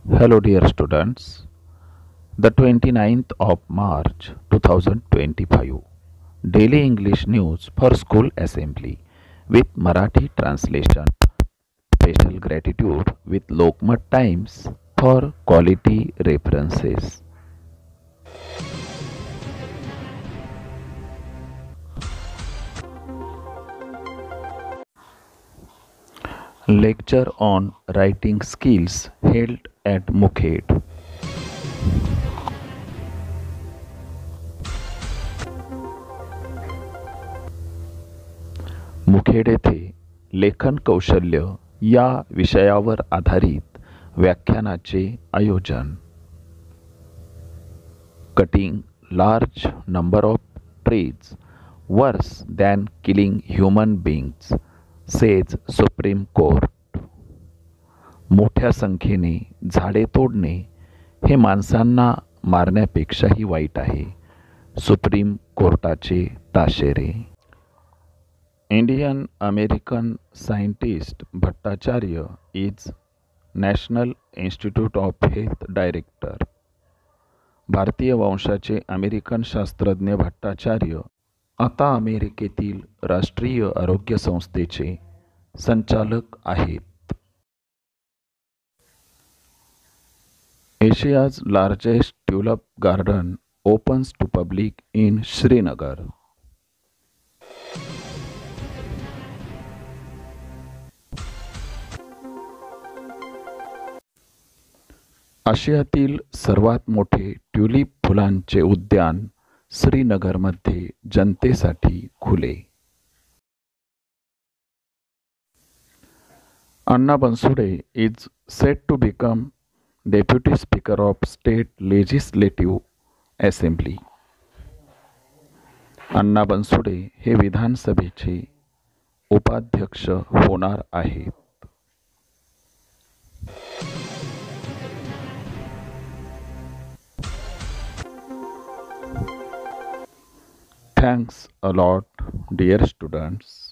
Hello, dear students. The 29th of March 2025 Daily English News for School Assembly with Marathi translation. Special gratitude with Lokmat Times for quality references. Lecture on writing skills held at Mukhed. Mukhed येथे लेखन कौशल्य या विषयावर आधारित व्याख्यानाचे आयोजन. Cutting large number of trees worse than killing human beings says supreme court. मोठ्या संख्येने झाडे तोडणे हे माणसांना मारण्यापेक्षाही वाईट आहे. सुप्रीम कोर्टाचे ताशेरे. Indian American scientist Bhattacharya is national institute of health director. भारतीय वंशाचे अमेरिकन शास्त्रज्ञ भट्टाचार्य आता अमेरिकेतील राष्ट्रीय आरोग्य संस्थेचे संचालक आहेत. Asia's largest tulip garden opens to public in Srinagar. आशियातील सर्वात मोठे ट्यूलिप फुलांचे उद्यान श्रीनगरमध्ये जनतेसाठी खुले. Anna Bansode is set to become deputy speaker of state legislative assembly. Anna Bansode हे विधानसभेचे उपाध्यक्ष होणार आहेत. Thanks a lot, dear students.